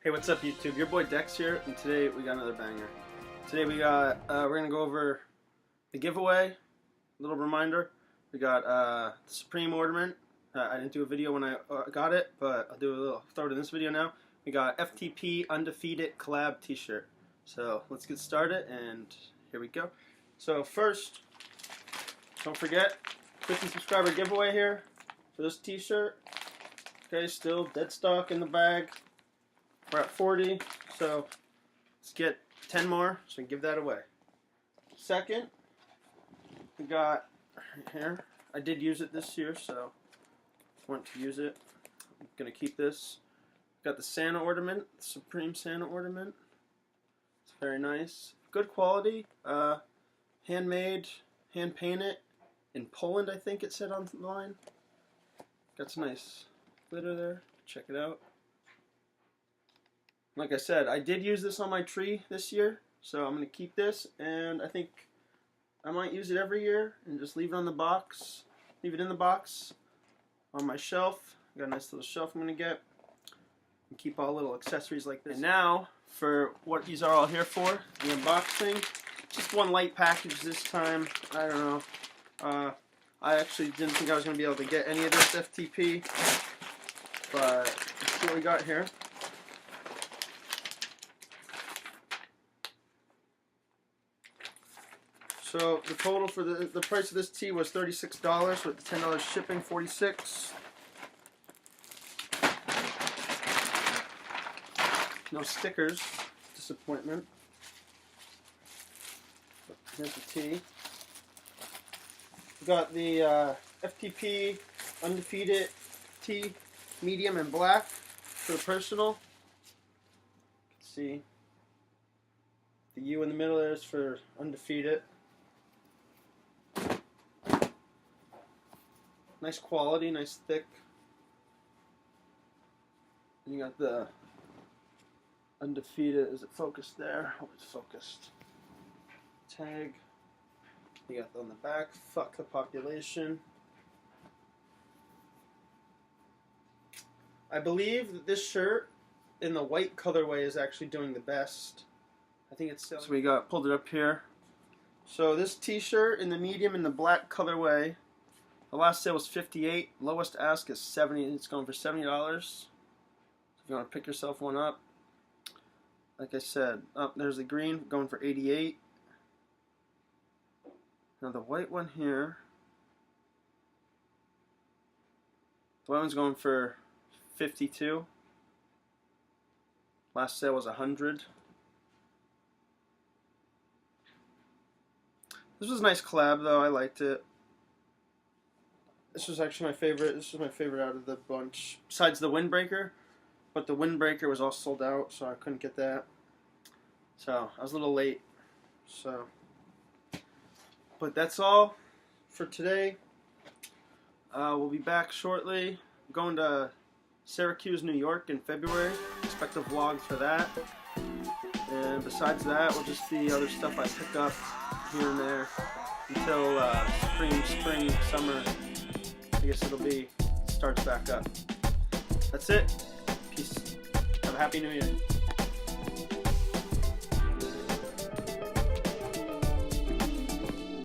Hey, what's up YouTube? Your boy Dex here, and today we got another banger. Today we got, we're going to go over the giveaway, little reminder. We got the Supreme ornament. I didn't do a video when I got it, but I'll do a little, throw it in this video now. We got FTP Undefeated collab t-shirt. So let's get started, and here we go. So first, don't forget, 50 subscriber giveaway here for this t-shirt. Okay, still dead stock in the bag. We're at 40, so let's get 10 more, so we can give that away. Second, we got right here. I did use it this year, so I want to use it. I'm going to keep this. Got the Santa ornament, the Supreme Santa ornament. It's very nice. Good quality. Handmade, hand-painted in Poland, I think it said online. Got some nice glitter there. Check it out. Like I said, I did use this on my tree this year, so I'm going to keep this, and I think I might use it every year and just leave it on the box, leave it in the box on my shelf. Got a nice little shelf I'm going to get, and keep all little accessories like this. And now, for what these are all here for, the unboxing. Just one light package this time. I don't know. I actually didn't think I was going to be able to get any of this FTP, but let's see what we got here. So the total for the price of this tee was $36 with the $10 shipping, $46. No stickers, disappointment. But here's the tee. We got the FTP Undefeated tee, medium and black for the personal. You can see the U in the middle there is for Undefeated. Nice quality, nice thick. And you got the Undefeated. Is it focused there? Oh, it's focused. Tag. You got on the back. Fuck the population. I believe that this shirt in the white colorway is actually doing the best. I think it's selling. So we got pulled it up here. So this t-shirt in the medium and the black colorway. The last sale was $58. Lowest ask is $70. It's going for $70. If you want to pick yourself one up, like I said, there's the green going for $88. Now the white one here, the white one's going for $52. Last sale was $100. This was a nice collab though. I liked it. This was actually my favorite. This was my favorite out of the bunch, besides the windbreaker. But the windbreaker was all sold out, so I couldn't get that. So I was a little late. So, but that's all for today. We'll be back shortly. I'm going to Syracuse, New York in February. Expect a vlog for that. And besides that, will just be other stuff I pick up here and there until spring, summer. I guess starts back up. That's it. Peace. Have a happy new year.